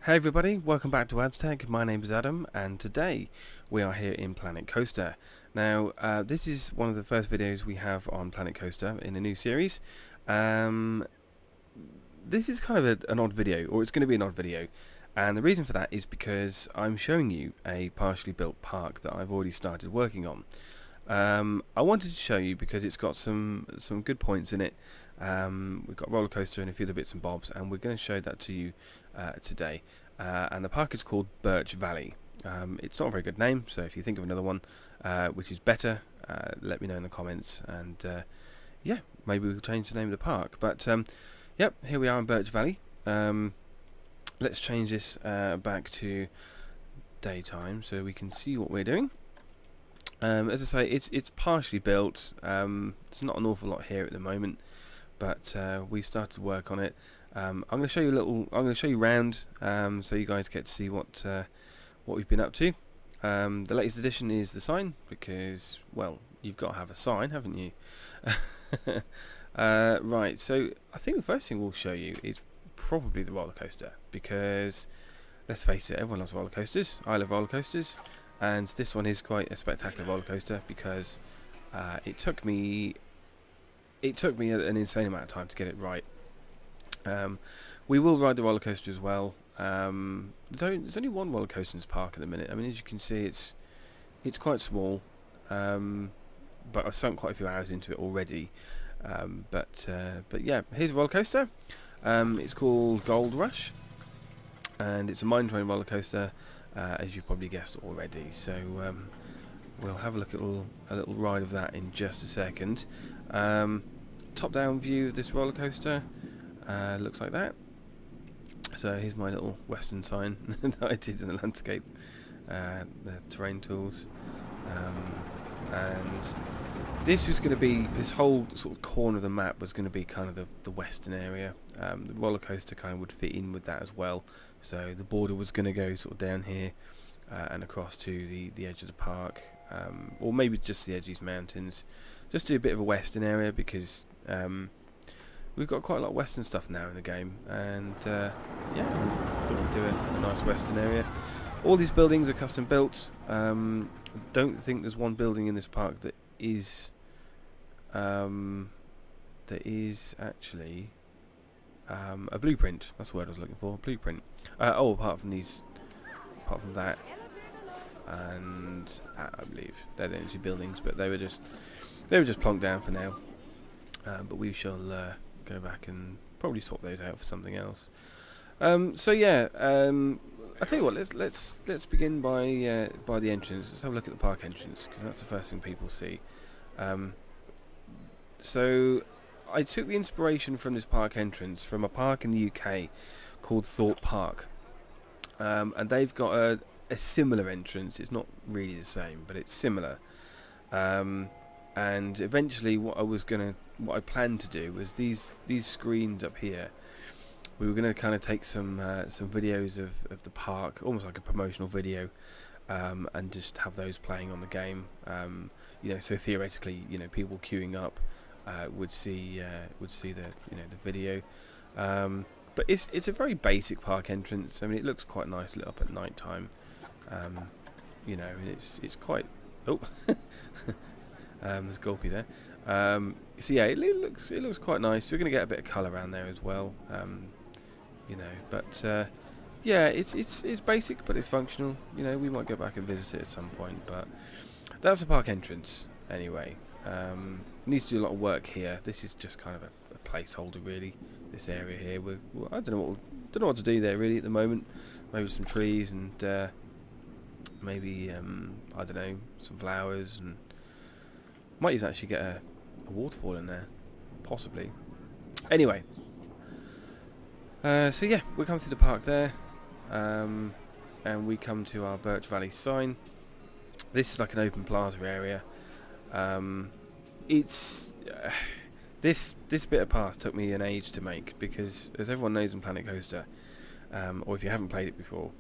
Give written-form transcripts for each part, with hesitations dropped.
Hey everybody, welcome back to Aztec. My name is Adam, and today we are here in Planet Coaster. Now, this is one of the first videos we have on Planet Coaster in a new series. This is kind of an odd video, or it's going to be an odd video, and the reason for that is because I'm showing you a partially built park that I've already started working on. I wanted to show you because it's got some good points in it. We've got a roller coaster and a few other bits and bobs, and we're going to show that to you today. And the park is called Birch Valley. It's not a very good name, so if you think of another one which is better, let me know in the comments, and yeah, maybe we'll change the name of the park. But yep, here we are in Birch Valley. Let's change this back to daytime so we can see what we're doing. As I say, it's partially built. There's not an awful lot here at the moment, but we started work on it. I'm going to show you I'm going to show you round, so you guys get to see what we've been up to. The latest addition is the sign, because, well, you've got to have a sign, haven't you? Right. So I think the first thing we'll show you is probably the roller coaster, because let's face it, everyone loves roller coasters. I love roller coasters. And this one is quite a spectacular roller coaster because it took me an insane amount of time to get it right. We will ride the roller coaster as well. There's only one roller coaster in this park at the minute. I mean, as you can see, it's quite small, but I've sunk quite a few hours into it already. But yeah, here's a roller coaster. It's called Gold Rush, and it's a mine train roller coaster. As you've probably guessed already, so we'll have a look at a little ride of that in just a second. Top-down view of this roller coaster looks like that. So here's my little western sign that I did in the landscape, the terrain tools, and this whole sort of corner of the map was going to be kind of the western area. The roller coaster kind of would fit in with that as well. So the border was going to go sort of down here and across to the edge of the park, or maybe just the edge of these mountains. Just do a bit of a western area because we've got quite a lot of western stuff now in the game, and yeah, I thought we'd do a nice western area. All these buildings are custom built. I don't think there's one building in this park that is actually a blueprint. That's the word I was looking for. Blueprint. Apart from that, and I believe they're the only buildings, but they were just plonked down for now. But we shall go back and probably swap those out for something else. So yeah, I tell you what. Let's begin by the entrance. Let's have a look at the park entrance, because that's the first thing people see. So I took the inspiration from this park entrance from a park in the UK called Thorpe Park, and they've got a similar entrance. It's not really the same, but it's similar. And eventually, what I planned to do was these screens up here. We were going to kind of take some videos of the park, almost like a promotional video, and just have those playing on the game. So theoretically, people queuing up would see the video. But it's a very basic park entrance. I mean, it looks quite nice lit up at night time. And it's quite there's Gulpy there. So yeah, it looks quite nice. We're going to get a bit of colour around there as well. But yeah, it's basic, but it's functional. We might go back and visit it at some point. But that's the park entrance anyway. Needs to do a lot of work here. This is just kind of a placeholder, really. This area here, I don't know what to do there really at the moment. Maybe some trees and maybe I don't know, some flowers, and might even actually get a waterfall in there, possibly. Anyway, so yeah, we come through the park there, and we come to our Birch Valley sign. This is like an open plaza area. This bit of path took me an age to make, because as everyone knows in Planet Coaster, or if you haven't played it before,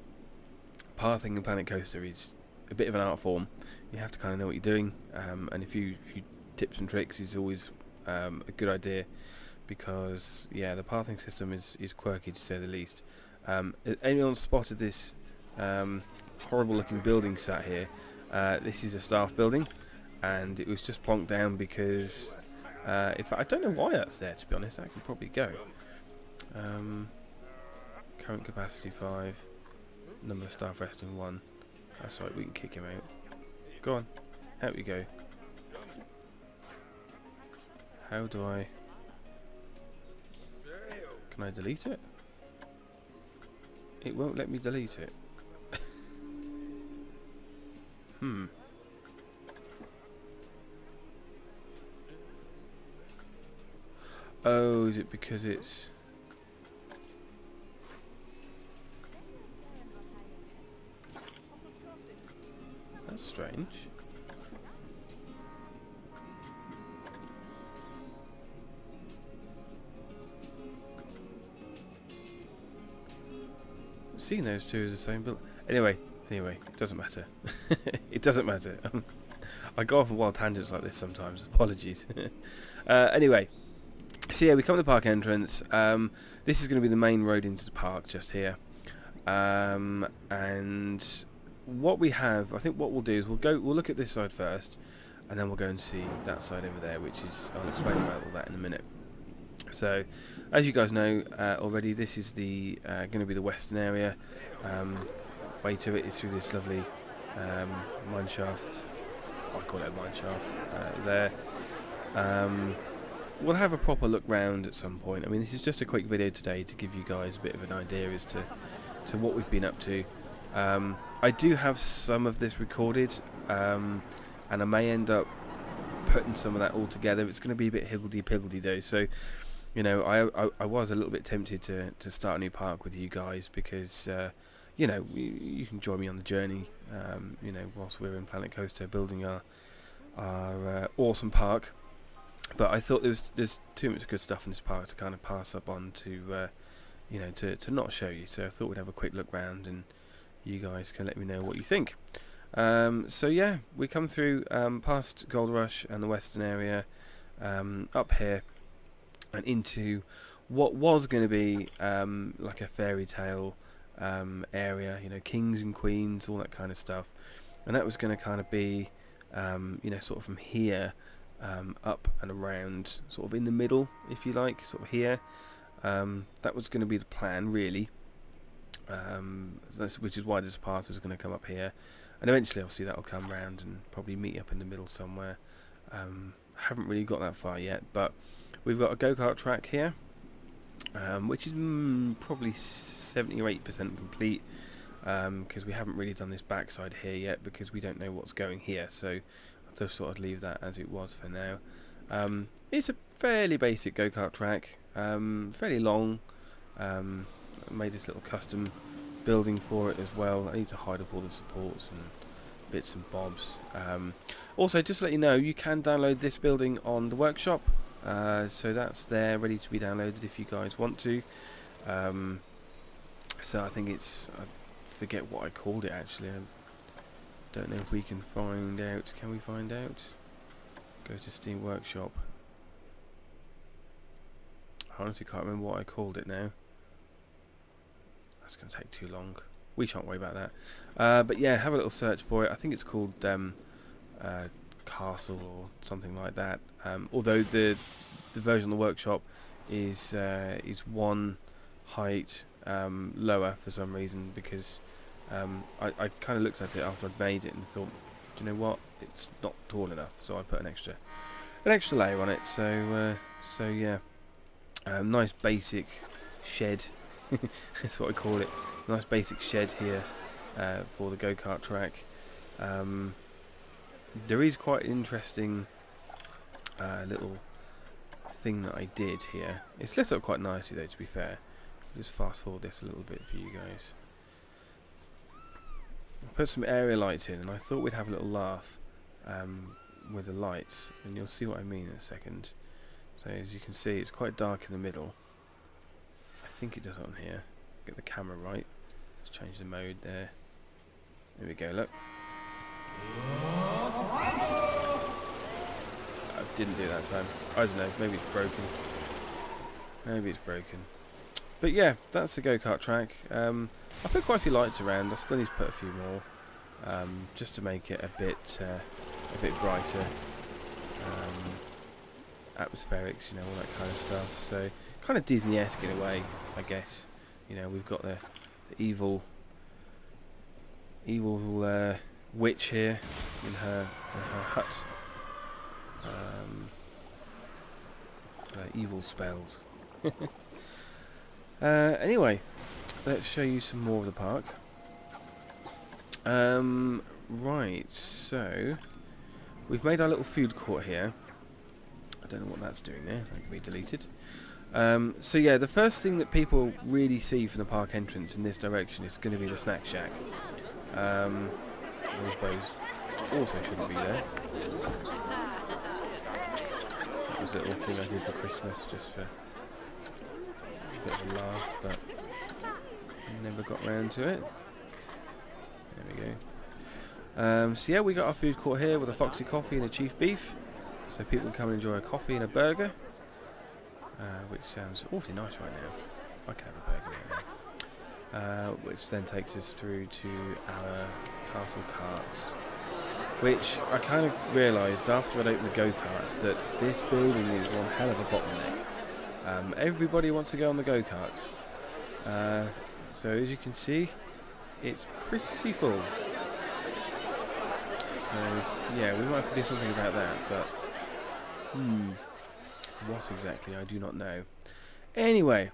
pathing in Planet Coaster is a bit of an art form. You have to kind of know what you're doing, and a few tips and tricks is always a good idea, because yeah, the pathing system is quirky to say the least. If anyone spotted this horrible looking building sat here, this is a staff building, and it was just plonked down because if I don't know why that's there, to be honest. That could probably go. Current capacity 5, number of staff resting 1. That's right, we can kick him out. Go on, out you go. How do I... Can I delete it? It won't let me delete it. Oh, is it because it's... That's strange. Seeing those two as the same build. Anyway, it doesn't matter. It doesn't matter. I go off on wild tangents like this sometimes. Apologies. Anyway, so yeah, we come to the park entrance. This is going to be the main road into the park, just here. And what we have, I think, what we'll do is we'll look at this side first, and then we'll go and see that side over there, which is I'll explain about all that in a minute. So, as you guys know already, this is the going to be the western area. Way to it is through this lovely mine shaft. I call it a mine shaft there. We'll have a proper look round at some point. I mean, this is just a quick video today to give you guys a bit of an idea as to what we've been up to. I do have some of this recorded, and I may end up putting some of that all together. It's going to be a bit higgledy-piggledy though, so you know, I was a little bit tempted to start a new park with you guys because you know, you can join me on the journey, you know, whilst we're in Planet Coaster building our awesome park. But I thought there's too much good stuff in this park to kind of pass up on to you know, to not show you. So I thought we'd have a quick look round and you guys can let me know what you think. So yeah, we come through past Gold Rush and the western area, up here and into what was going to be like a fairy tale area, you know, kings and queens, all that kind of stuff, and that was going to kind of be you know, sort of from here up and around, sort of in the middle, if you like, sort of here. That was going to be the plan, really, which is why this path was going to come up here, and eventually obviously that will come round and probably meet up in the middle somewhere. Haven't really got that far yet, but we've got a go-kart track here, which is probably 70 or 80% complete, because we haven't really done this backside here yet because we don't know what's going here, so I'll just sort of leave that as it was for now. It's a fairly basic go-kart track, fairly long. I made this little custom building for it as well. I need to hide up all the supports and bits and bobs. Also, just to let you know, you can download this building on the workshop, so that's there ready to be downloaded if you guys want to. So I think it's, I forget what I called it actually. I don't know if we can find out. Can we find out? Go to Steam Workshop. I honestly can't remember what I called it now. That's going to take too long. We shan't worry about that. But yeah, have a little search for it. I think it's called Castle or something like that. Although the version of the workshop is one height lower for some reason, because I kind of looked at it after I'd made it and thought, do you know what? It's not tall enough, so I put an extra layer on it. So yeah, nice basic shed. That's what I call it. Nice basic shed here for the go-kart track. There is quite an interesting little thing that I did here. It's lit up quite nicely though, to be fair. I'll just fast forward this a little bit for you guys. I put some area lights in and I thought we'd have a little laugh with the lights, and you'll see what I mean in a second. So as you can see, it's quite dark in the middle. I think it does on here. Get the camera right. Let's change the mode there. There we go, look. I didn't do it that time. I don't know, maybe it's broken. Maybe it's broken. But yeah, that's the go-kart track. I put quite a few lights around. I still need to put a few more, just to make it a bit brighter. Atmospherics, you know, all that kind of stuff. So kind of Disney-esque in a way, I guess. You know, we've got the evil witch here in her hut. Evil spells. Anyway, let's show you some more of the park. Right, so we've made our little food court here. I don't know what that's doing there. That can be deleted. So yeah, the first thing that people really see from the park entrance in this direction is going to be the snack shack. Those bows also shouldn't be there. That was a little thing I did for Christmas, just for a bit of a laugh, but never got round to it. There we go. So yeah, we got our food court here with a Foxy coffee and a Chief beef, so people can come and enjoy a coffee and a burger, which sounds awfully nice right now. I can have a burger right now. Which then takes us through to our castle carts, which I kind of realised after I'd opened the go-karts that this building is one hell of a bottleneck. Everybody wants to go on the go-karts, so as you can see, it's pretty full. So yeah, we might have to do something about that, but what exactly I do not know. Anyway,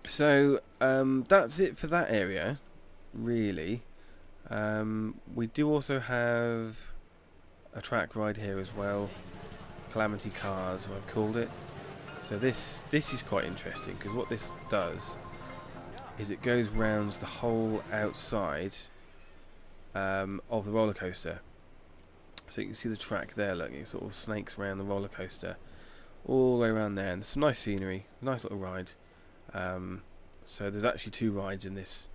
so that's it for that area, really. We do also have a track ride here as well, Calamity Cars, I've called it. So this is quite interesting, because what this does is it goes round the whole outside of the roller coaster. So you can see the track there, look, it sort of snakes around the roller coaster all the way around there, and there's some nice scenery, nice little ride. So there's actually 2 rides in this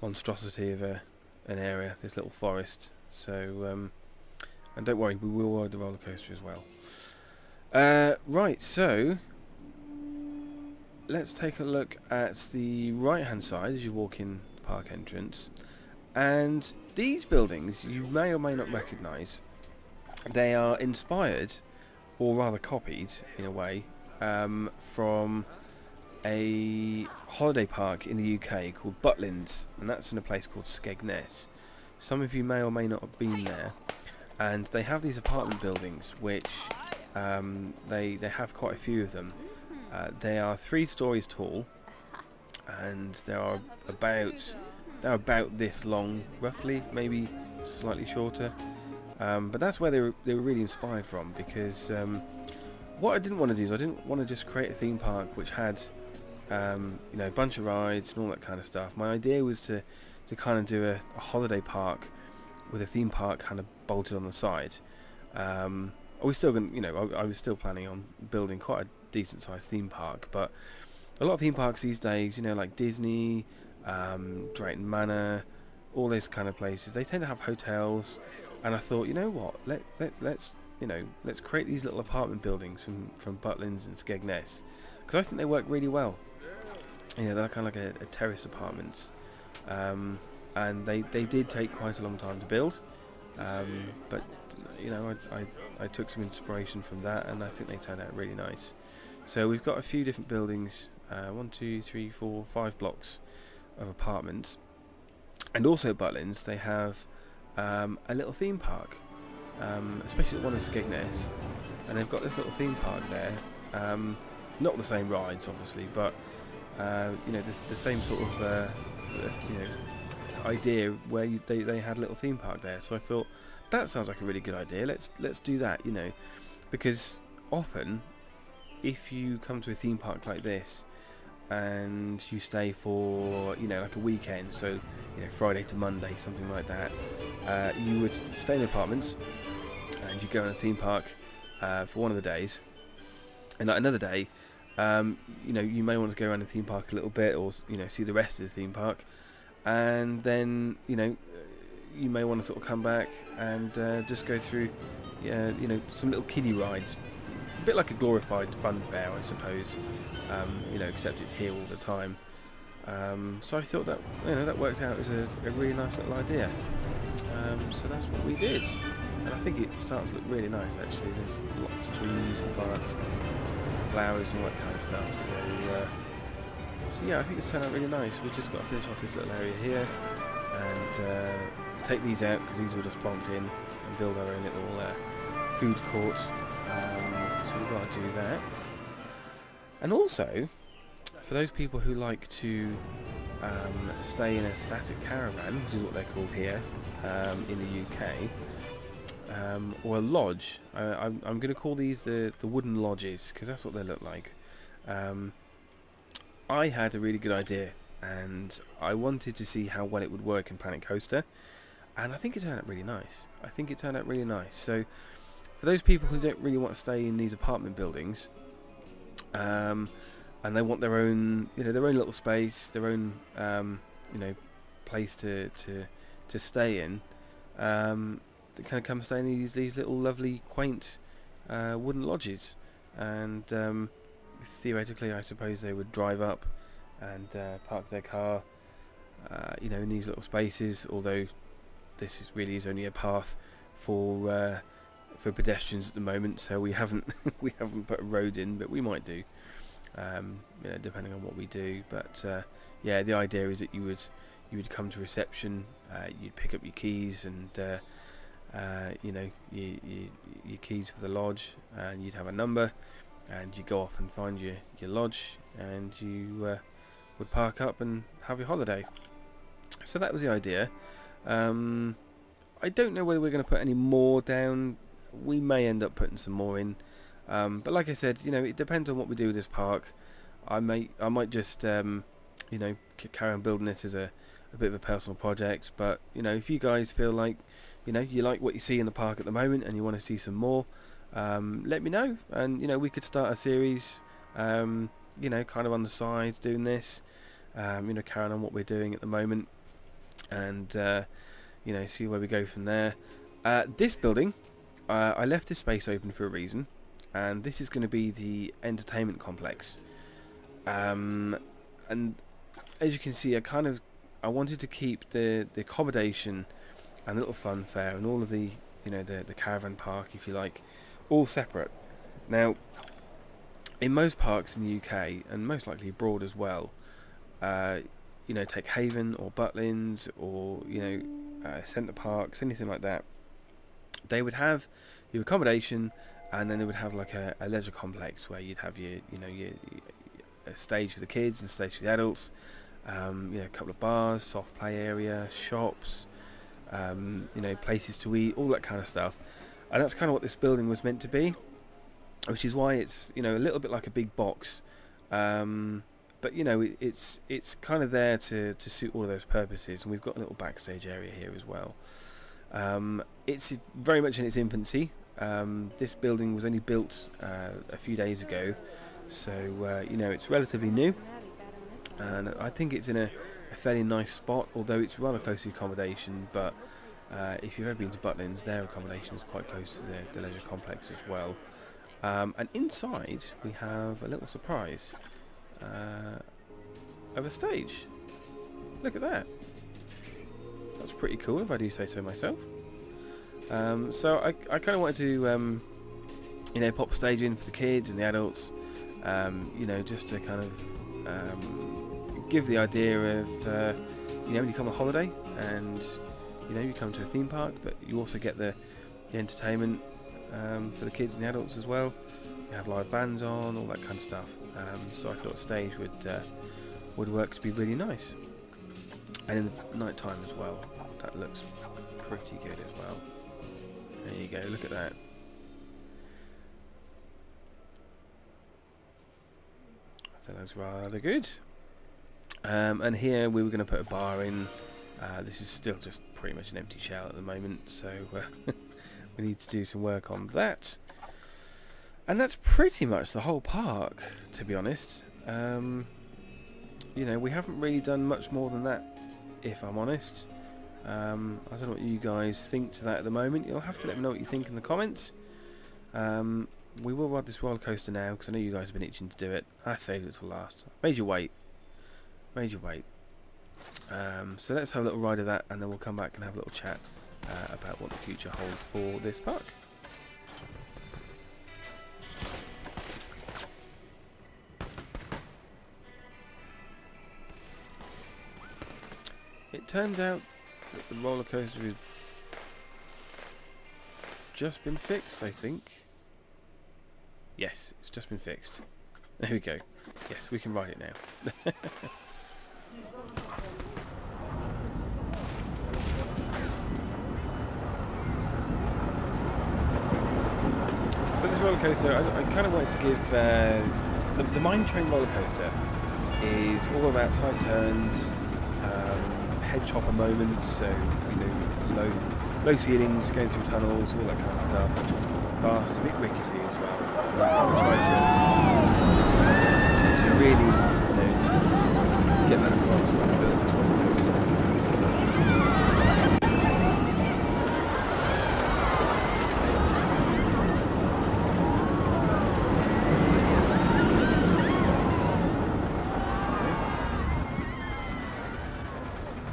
monstrosity of an area, this little forest. So and don't worry, we will ride the roller coaster as well. Right, so let's take a look at the right hand side as you walk in the park entrance, and these buildings you may or may not recognise. They are inspired, or rather copied in a way, from a holiday park in the UK called Butlins, and that's in a place called Skegness. Some of you may or may not have been there, and they have these apartment buildings which they have quite a few of them. They are 3 stories tall, and they are about this long, roughly, maybe slightly shorter. But that's where they were really inspired from, because what I didn't want to do is I didn't want to just create a theme park which had you know, a bunch of rides and all that kind of stuff. My idea was to kind of do a holiday park with a theme park kind of bolted on the side. I was still going, you know, I was still planning on building quite a decent sized theme park, but a lot of theme parks these days, you know, like Disney, Drayton Manor, all those kind of places, they tend to have hotels, and I thought, you know what, let's create these little apartment buildings from Butlins and Skegness, because I think they work really well. You know, they're kind of like a terrace apartments, and they did take quite a long time to build, but you know, I took some inspiration from that, and I think they turned out really nice. So we've got a few different buildings, 1, 2, 3, 4, 5 blocks of apartments. And also Butlins, they have a little theme park, especially the one in Skegness, and they've got this little theme park there. Not the same rides, obviously, but you know, the same sort of you know, idea where they had a little theme park there. So I thought that sounds like a really good idea. Let's do that, you know, because often if you come to a theme park like this and you stay for, you know, like a weekend, so, you know, Friday to Monday, something like that, you would stay in apartments and you go in a theme park for one of the days, and like another day, you know, you may want to go around the theme park a little bit, or, you know, see the rest of the theme park, and then, you know, you may want to sort of come back and just go through, you know, some little kiddie rides, a bit like a glorified fun fair, I suppose. You know, except it's here all the time. So I thought that, you know, that worked out as a really nice little idea. So that's what we did, and I think it starts to look really nice actually. There's lots of trees and plants, flowers and all that kind of stuff. So yeah, I think it's turned out really nice. We've just got to finish off this little area here and take these out because these were just bonked in, and build our own little food court. So we've got to do that. And also, for those people who like to stay in a static caravan, which is what they're called here in the UK, or a lodge, I'm going to call these the wooden lodges because that's what they look like. I had a really good idea, and I wanted to see how well it would work in Planet Coaster, and I think it turned out really nice. So for those people who don't really want to stay in these apartment buildings, and they want their own, you know, their own little space, their own, you know, place to stay in, they kind of come stay in these little lovely, quaint wooden lodges, and theoretically, I suppose they would drive up and park their car, you know, in these little spaces. Although this really is only a path for pedestrians at the moment, so we haven't we haven't put a road in, but we might do. You know, depending on what we do, but yeah, the idea is that you would come to reception, you'd pick up your keys and you know, your keys for the lodge, and you'd have a number, and you go off and find your lodge, and you would park up and have your holiday. So that was the idea. I don't know whether we're going to put any more down. We may end up putting some more in. But like I said, you know, it depends on what we do with this park. I might just, you know, carry on building this as a bit of a personal project. But, you know, if you guys feel like, you know, you like what you see in the park at the moment and you want to see some more, let me know. And, you know, we could start a series, you know, kind of on the side doing this, you know, carrying on what we're doing at the moment. And, you know, see where we go from there. This building, I left this space open for a reason. And this is going to be the entertainment complex, and as you can see, I wanted to keep the accommodation and the little fun fair and all of the, you know, the caravan park, if you like, all separate. Now, in most parks in the UK and most likely abroad as well, you know, take Haven or Butlins or, you know, Centre Parks, anything like that, they would have your accommodation. And then they would have like a leisure complex where you'd have your, you know, a stage for the kids and a stage for the adults. You know, a couple of bars, soft play area, shops, you know, places to eat, all that kind of stuff. And that's kind of what this building was meant to be, which is why it's, you know, a little bit like a big box. But you know, it's kind of there to suit all of those purposes. And we've got a little backstage area here as well. It's very much in its infancy. This building was only built a few days ago, so you know, it's relatively new, and I think it's in a fairly nice spot, although it's rather close to accommodation. But if you've ever been to Butlins, their accommodation is quite close to the leisure complex as well. And inside we have a little surprise of a stage. Look at that. That's pretty cool, if I do say so myself. So I kind of wanted to, you know, pop a stage in for the kids and the adults, you know, just to kind of give the idea of, you know, when you come on holiday and, you know, you come to a theme park, but you also get the entertainment for the kids and the adults as well. You have live bands on, all that kind of stuff. So I thought stage would work to be really nice. And in the night time as well, that looks pretty good as well. There you go, look at that. I think that's rather good. And here we were going to put a bar in. This is still just pretty much an empty shell at the moment, so we need to do some work on that. And that's pretty much the whole park, to be honest. You know, we haven't really done much more than that, if I'm honest. I don't know what you guys think to that at the moment. You'll have to let me know what you think in the comments. we will ride this roller coaster now because I know you guys have been itching to do it. I saved it till last. Made you wait. So let's have a little ride of that, and then we'll come back and have a little chat about what the future holds for this park. It turns out that the roller coaster has just been fixed, I think. Yes, it's just been fixed. There we go. Yes, we can ride it now. So this roller coaster, I kind of wanted to give the Mine Train roller coaster is all about tight turns, head chopper moments, so low ceilings, going through tunnels, all that kind of stuff. Fast, a bit rickety as well. And I kind of tried to really, get that across when I built this roller coaster.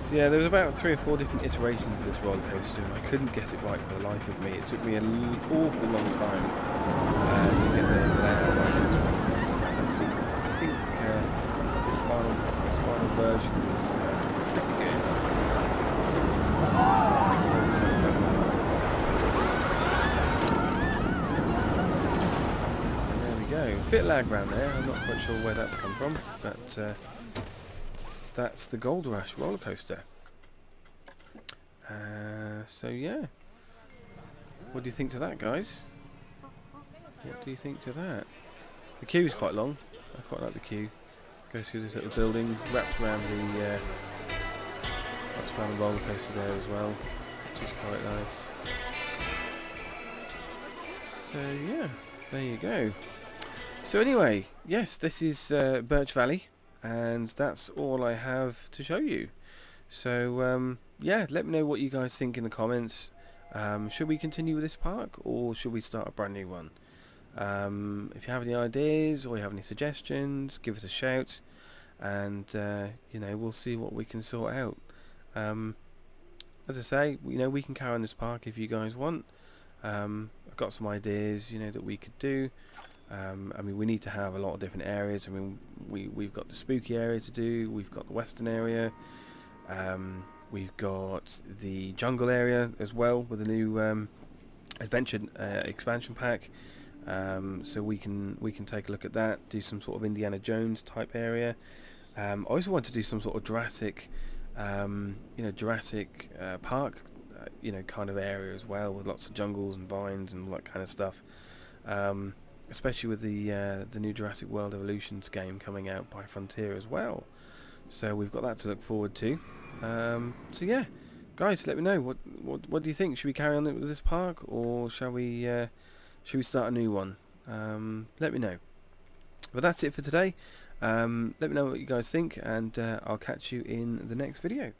So yeah, there was about 3 or 4 different iterations of this roller coaster, and I couldn't get it right for the life of me. It took me an awful long time to get the layout right for this roller coaster. I think this final version is pretty good. And there we go. A bit of lag around there. I'm not quite sure where that's come from, but that's the Gold Rush roller coaster. So yeah, what do you think to that, guys? What do you think to that? The queue is quite long. I quite like the queue. Goes through this little building, wraps around the roller coaster there as well, which is quite nice. So yeah, there you go. So anyway, yes, this is Birch Valley, and that's all I have to show you. So yeah, let me know what you guys think in the comments. Should we continue with this park, or should we start a brand new one? If you have any ideas or you have any suggestions, give us a shout, and we'll see what we can sort out. As I say, we can carry on this park if you guys want. I've got some ideas that we could do. I mean, we need to have a lot of different areas. I mean, we've got the spooky area to do, we've got the western area, we've got the jungle area as well with the new adventure expansion pack. So we can take a look at that, do some sort of Indiana Jones type area. I also want to do some sort of Jurassic Park kind of area as well, with lots of jungles and vines and all that kind of stuff. Especially with the new Jurassic World Evolutions game coming out by Frontier as well. So we've got that to look forward to. So yeah, guys, let me know what do you think? Should we carry on with this park, or shall we start a new one? Let me know. But that's it for today. Let me know what you guys think, and I'll catch you in the next video.